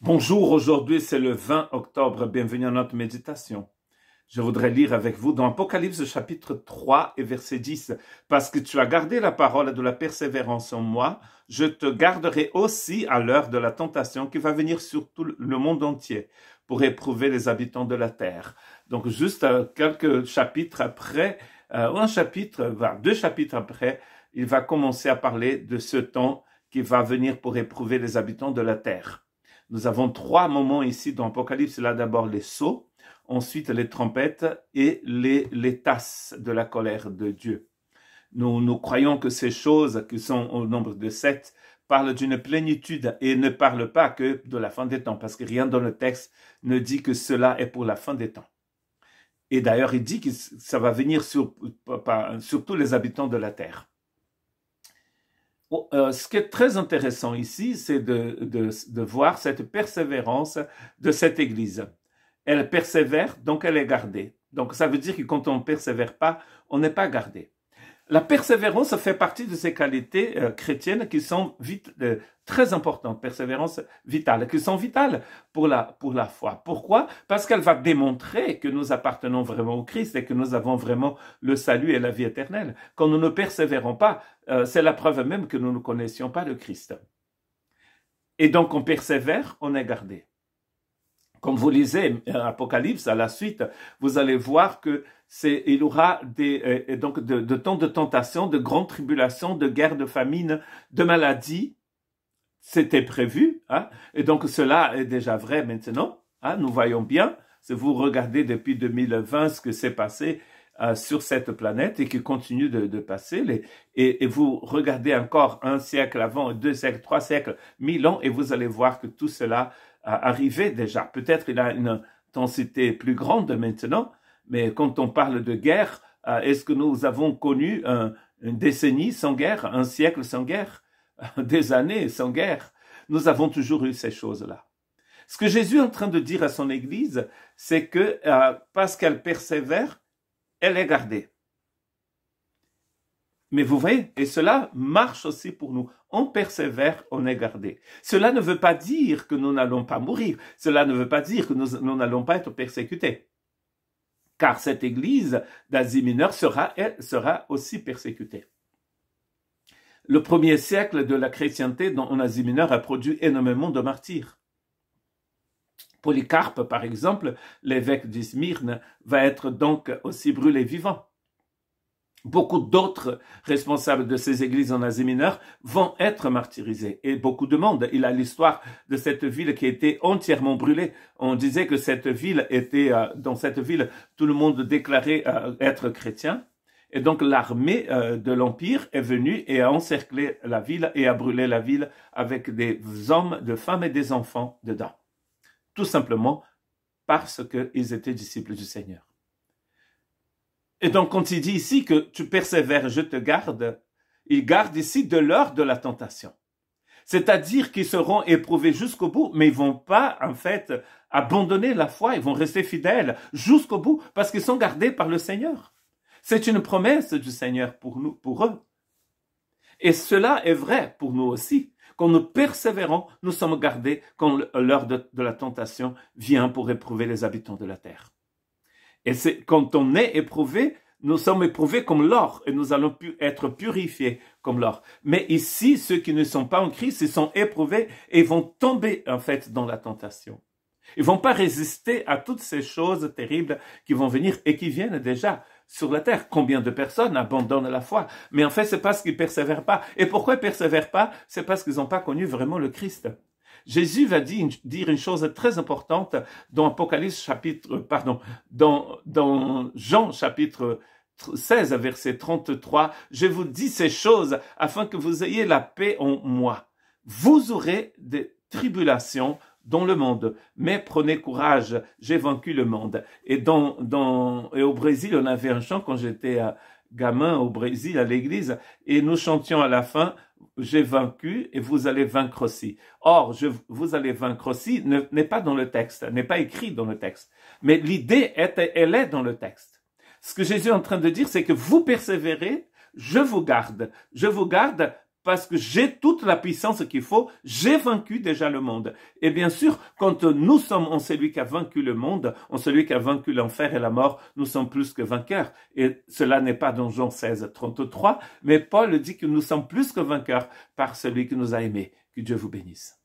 Bonjour, aujourd'hui c'est le 20 octobre, bienvenue à notre méditation. Je voudrais lire avec vous dans Apocalypse chapitre 3 et verset 10. Parce que tu as gardé la parole de la persévérance en moi, je te garderai aussi à l'heure de la tentation qui va venir sur tout le monde entier pour éprouver les habitants de la terre. Donc juste quelques chapitres après, deux chapitres après, il va commencer à parler de ce temps qui va venir pour éprouver les habitants de la terre. Nous avons trois moments ici dans l'Apocalypse. Là d'abord les sceaux, ensuite les trompettes et les tasses de la colère de Dieu. Nous croyons que ces choses qui sont au nombre de 7 parlent d'une plénitude et ne parlent pas que de la fin des temps, parce que rien dans le texte ne dit que cela est pour la fin des temps. Et d'ailleurs, il dit que ça va venir sur tous les habitants de la terre. Ce qui est très intéressant ici, c'est de voir cette persévérance de cette Église. Elle persévère, donc elle est gardée. Donc ça veut dire que quand on ne persévère pas, on n'est pas gardé. La persévérance fait partie de ces qualités chrétiennes qui sont très importantes, persévérance vitale, qui sont vitales pour la foi. Pourquoi? Parce qu'elle va démontrer que nous appartenons vraiment au Christ et que nous avons vraiment le salut et la vie éternelle. Quand nous ne persévérons pas, c'est la preuve même que nous ne connaissions pas le Christ. Et donc on persévère, on est gardé. Comme vous lisez Apocalypse, à la suite, vous allez voir que il y aura de temps de tentation, de grandes tribulations, de guerres, de famine, de maladies. C'était prévu, hein? Et donc cela est déjà vrai maintenant. Hein? Nous voyons bien, si vous regardez depuis 2020 ce que s'est passé sur cette planète et qui continue de passer, et vous regardez encore un siècle avant, 2 siècles, 3 siècles, 1000 ans, et vous allez voir que tout cela arrivé déjà. Peut-être il a une intensité plus grande maintenant, mais quand on parle de guerre, est-ce que nous avons connu une décennie sans guerre, un siècle sans guerre, des années sans guerre? Nous avons toujours eu ces choses-là. Ce que Jésus est en train de dire à son Église, c'est que parce qu'elle persévère, elle est gardée. Mais vous voyez, et cela marche aussi pour nous. On persévère, on est gardé. Cela ne veut pas dire que nous n'allons pas mourir. Cela ne veut pas dire que nous n'allons pas être persécutés. Car cette église d'Asie mineure sera aussi persécutée. Le premier siècle de la chrétienté en Asie mineure a produit énormément de martyrs. Polycarpe, par exemple, l'évêque d'Smyrne, va être donc aussi brûlé vivant. Beaucoup d'autres responsables de ces églises en Asie mineure vont être martyrisés. Et beaucoup de monde. Il a l'histoire de cette ville qui a été entièrement brûlée. On disait que dans cette ville, tout le monde déclarait être chrétien. Et donc l'armée de l'Empire est venue et a encerclé la ville et a brûlé la ville avec des hommes, des femmes et des enfants dedans. Tout simplement parce qu'ils étaient disciples du Seigneur. Et donc, quand il dit ici que tu persévères, je te garde, il garde ici de l'heure de la tentation. C'est-à-dire qu'ils seront éprouvés jusqu'au bout, mais ils vont pas, en fait, abandonner la foi, ils vont rester fidèles jusqu'au bout, parce qu'ils sont gardés par le Seigneur. C'est une promesse du Seigneur pour eux. Et cela est vrai pour nous aussi. Quand nous persévérons, nous sommes gardés quand l'heure de la tentation vient pour éprouver les habitants de la terre. Et quand on est éprouvé, nous sommes éprouvés comme l'or et nous allons être purifiés comme l'or. Mais ici, ceux qui ne sont pas en Christ, ils sont éprouvés et vont tomber en fait dans la tentation. Ils vont pas résister à toutes ces choses terribles qui vont venir et qui viennent déjà sur la terre. Combien de personnes abandonnent la foi? Mais en fait, c'est parce qu'ils persévèrent pas. Et pourquoi ils persévèrent pas? C'est parce qu'ils n'ont pas connu vraiment le Christ. Jésus va dire une chose très importante dans dans Jean chapitre 16, verset 33. Je vous dis ces choses afin que vous ayez la paix en moi. Vous aurez des tribulations dans le monde, mais prenez courage, j'ai vaincu le monde. Et au Brésil, on avait un chant quand j'étais gamin au Brésil, à l'église, et nous chantions à la fin, j'ai vaincu et vous allez vaincre aussi. Or, vous allez vaincre aussi n'est pas dans le texte, n'est pas écrit dans le texte. Mais l'idée, elle est dans le texte. Ce que Jésus est en train de dire, c'est que vous persévérez, je vous garde. Je vous garde parce que j'ai toute la puissance qu'il faut, j'ai vaincu déjà le monde. Et bien sûr, quand nous sommes en celui qui a vaincu le monde, en celui qui a vaincu l'enfer et la mort, nous sommes plus que vainqueurs. Et cela n'est pas dans Jean 16, 33, mais Paul dit que nous sommes plus que vainqueurs par celui qui nous a aimés. Que Dieu vous bénisse.